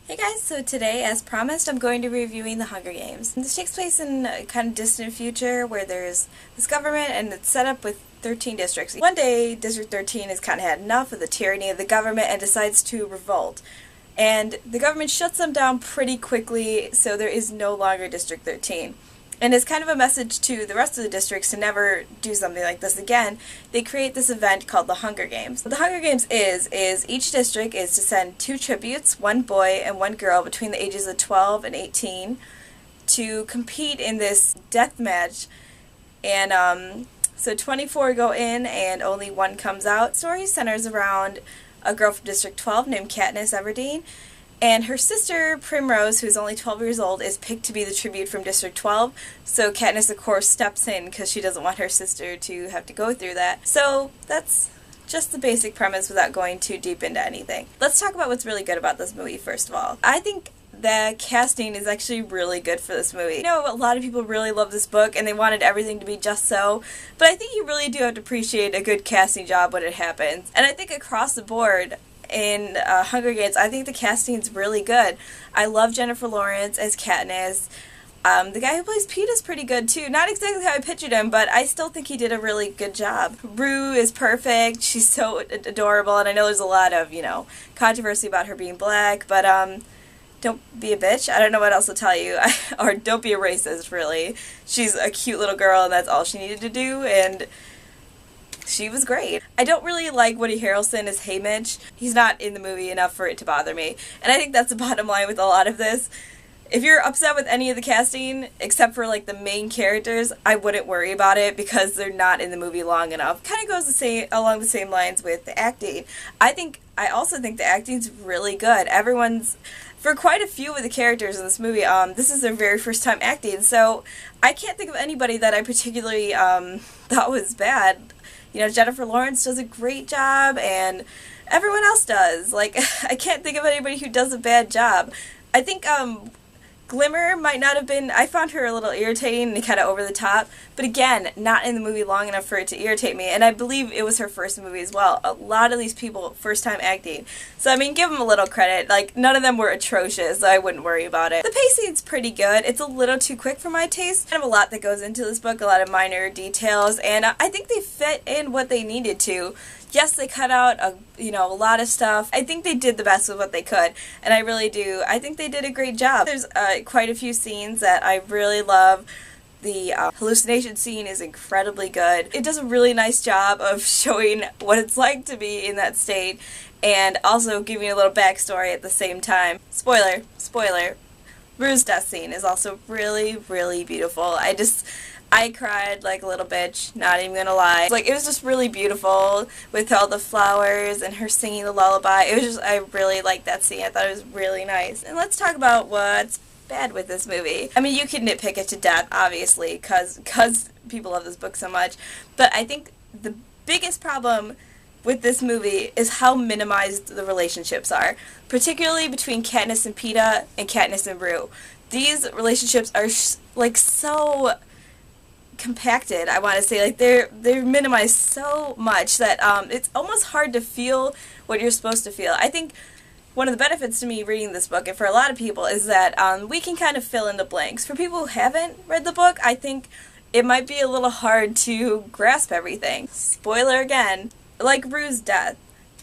Hey guys, so today, as promised, I'm going to be reviewing The Hunger Games. This takes place in a kind of distant future where there's this government and it's set up with 13 districts. One day, District 13 has kind of had enough of the tyranny of the government and decides to revolt. And the government shuts them down pretty quickly, so there is no longer District 13. And as kind of a message to the rest of the districts to never do something like this again, they create this event called the Hunger Games. What the Hunger Games is each district is to send 2 tributes, one boy and one girl between the ages of 12 and 18, to compete in this death match. And so 24 go in and only one comes out. The story centers around a girl from District 12 named Katniss Everdeen. And her sister, Primrose, who's only 12 years old, is picked to be the tribute from District 12. So Katniss, of course, steps in because she doesn't want her sister to have to go through that. So that's just the basic premise without going too deep into anything. Let's talk about what's really good about this movie, first of all. I think the casting is actually really good for this movie. I know a lot of people really love this book and they wanted everything to be just so, but I think you really do have to appreciate a good casting job when it happens. And I think across the board, in Hunger Games, I think the casting is really good. I love Jennifer Lawrence as Katniss. The guy who plays Pete is pretty good too. Not exactly how I pictured him, but I still think he did a really good job. Rue is perfect. She's so adorable, and I know there's a lot of, controversy about her being black, but don't be a bitch. I don't know what else to tell you. Or don't be a racist, really. She's a cute little girl, and that's all she needed to do, and she was great. I don't really like Woody Harrelson as Haymitch. He's not in the movie enough for it to bother me. And I think that's the bottom line with a lot of this. If you're upset with any of the casting, except for like the main characters, I wouldn't worry about it because they're not in the movie long enough. Kind of goes along the same lines with the acting. I also think the acting's really good. For quite a few of the characters in this movie, this is their very first time acting, so I can't think of anybody that I particularly thought was bad. Jennifer Lawrence does a great job, and everyone else does. I can't think of anybody who does a bad job. I think, Glimmer might not have been, I found her a little irritating and kind of over the top, but again, not in the movie long enough for it to irritate me, and I believe it was her first movie as well. A lot of these people, first time acting. So, give them a little credit. None of them were atrocious, so I wouldn't worry about it. The pacing's pretty good. It's a little too quick for my taste. Kind of a lot that goes into this book, a lot of minor details, and I think they fit in what they needed to. Yes, they cut out a lot of stuff. I think they did the best with what they could, and I really do. I think they did a great job. There's quite a few scenes that I really love. The hallucination scene is incredibly good. It does a really nice job of showing what it's like to be in that state, and also giving a little backstory at the same time. Spoiler. Rue's death scene is also really, really beautiful. I cried like a little bitch, not even gonna lie. It was just really beautiful with all the flowers and her singing the lullaby. I really liked that scene. I thought it was really nice. And let's talk about what's bad with this movie. You can nitpick it to death, obviously, because people love this book so much. But I think the biggest problem with this movie is how minimized the relationships are, particularly between Katniss and Peeta and Katniss and Rue. These relationships are so compacted, I want to say. They're minimized so much that it's almost hard to feel what you're supposed to feel. I think one of the benefits to me reading this book, and for a lot of people, is that we can kind of fill in the blanks. For people who haven't read the book, I think it might be a little hard to grasp everything. Spoiler again, like Rue's death.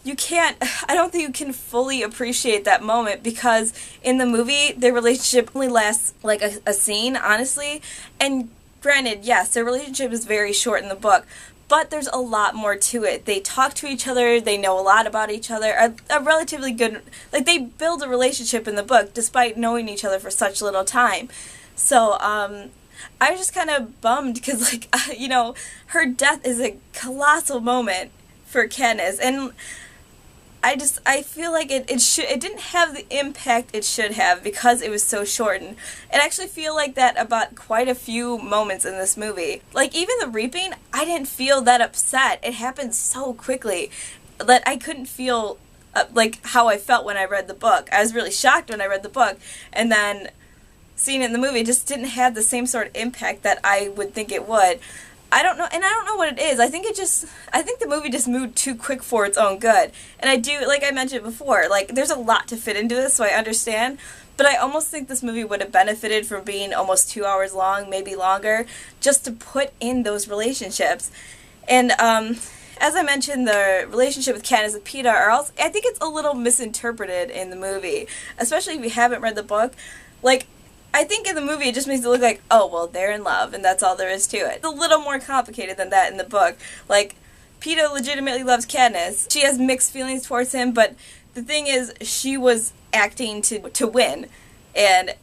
I don't think you can fully appreciate that moment because in the movie, their relationship only lasts like a scene, honestly, and granted, yes, their relationship is very short in the book, but there's a lot more to it. They talk to each other, they know a lot about each other, a relatively good, they build a relationship in the book despite knowing each other for such little time. So, I was just kind of bummed because, her death is a colossal moment for Katniss, and I feel like it didn't have the impact it should have because it was so shortened. And I actually feel like that about quite a few moments in this movie. Even the reaping, I didn't feel that upset. It happened so quickly that I couldn't feel how I felt when I read the book. I was really shocked when I read the book, and then seeing it in the movie just didn't have the same sort of impact that I would think it would. I don't know, and I don't know what it is. I think the movie just moved too quick for its own good. And I do, like I mentioned before, like, there's a lot to fit into this, so I understand. But I almost think this movie would have benefited from being almost 2 hours long, maybe longer, just to put in those relationships. And, as I mentioned, the relationship with Katniss and Peeta are also, I think it's a little misinterpreted in the movie, especially if you haven't read the book. Like, I think in the movie it just makes it look like, oh, well, they're in love, and that's all there is to it. It's a little more complicated than that in the book. Like, Peeta legitimately loves Katniss. She has mixed feelings towards him, but the thing is, she was acting to win, and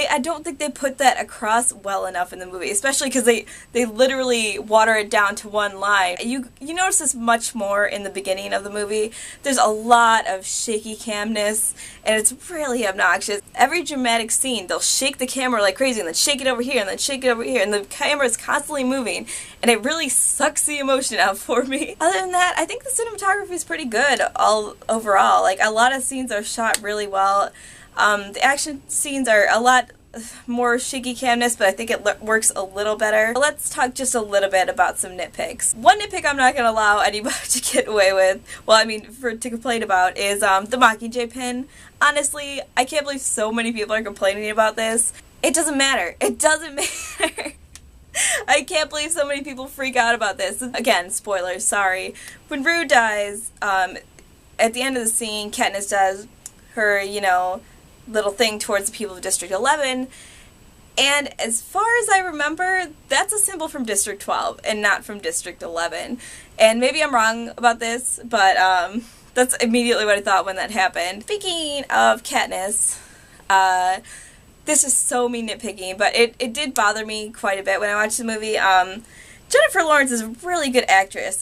I don't think they put that across well enough in the movie, especially because they literally water it down to one line. You notice this much more in the beginning of the movie. There's a lot of shaky camness, and it's really obnoxious. Every dramatic scene, they'll shake the camera like crazy, and then shake it over here, and then shake it over here, and the camera is constantly moving, and it really sucks the emotion out for me. Other than that, I think the cinematography is pretty good all overall. Like, a lot of scenes are shot really well. The action scenes are a lot more shaky camness, but I think it works a little better. Let's talk just a little bit about some nitpicks. One nitpick I'm not going to allow anybody to get away with, well, I mean, to complain about, is the Mockingjay pin. Honestly, I can't believe so many people are complaining about this. It doesn't matter. It doesn't matter. I can't believe so many people freak out about this. Again, spoilers, sorry. When Rue dies, at the end of the scene, Katniss does her, little thing towards the people of District 11, and as far as I remember, that's a symbol from District 12 and not from District 11. And maybe I'm wrong about this, but that's immediately what I thought when that happened. Speaking of Katniss, this is so me nitpicking, but it did bother me quite a bit when I watched the movie. Jennifer Lawrence is a really good actress.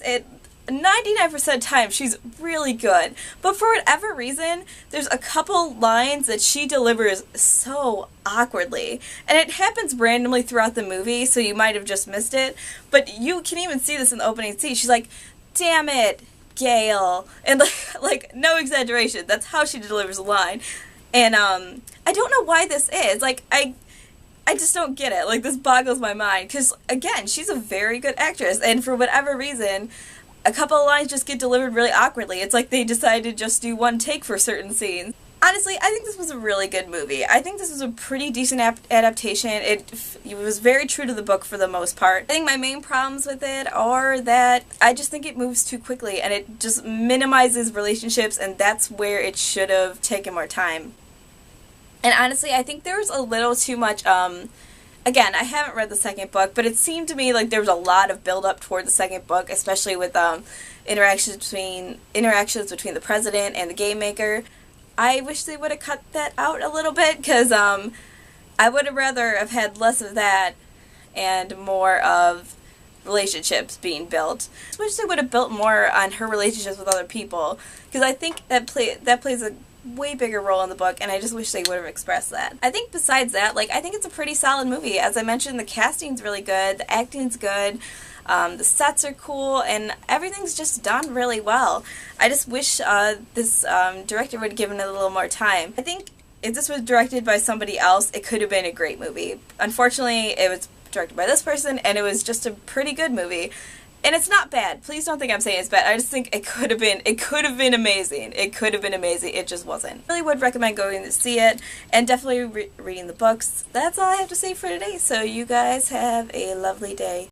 99% of the time, she's really good. But for whatever reason, there's a couple lines that she delivers so awkwardly. And it happens randomly throughout the movie, so you might have just missed it. But you can even see this in the opening scene. She's like, "Damn it, Gale." And like no exaggeration, that's how she delivers a line. And I don't know why this is. Like, I just don't get it. Like, this boggles my mind. Because, again, she's a very good actress. And for whatever reason, a couple of lines just get delivered really awkwardly. It's like they decided to just do one take for certain scenes. Honestly, I think this was a really good movie. I think this was a pretty decent adaptation. It was very true to the book for the most part. I think my main problems with it are that I just think it moves too quickly and it just minimizes relationships, and that's where it should have taken more time. And honestly, I think there was a little too much, again, I haven't read the second book, but it seemed to me like there was a lot of build-up toward the second book, especially with interactions between the president and the game maker. I wish they would have cut that out a little bit, because I would have rather have had less of that and more of relationships being built. I wish they would have built more on her relationships with other people, because I think that plays a way bigger role in the book, and I just wish they would have expressed that. I think besides that, I think it's a pretty solid movie. As I mentioned, the casting's really good, the acting's good, the sets are cool, and everything's just done really well. I just wish this director would have given it a little more time. I think if this was directed by somebody else, it could have been a great movie. Unfortunately, it was directed by this person, and it was just a pretty good movie. And it's not bad. Please don't think I'm saying it's bad. I just think it could have been amazing. It could have been amazing. It just wasn't. I really would recommend going to see it, and definitely reading the books. That's all I have to say for today. So you guys have a lovely day.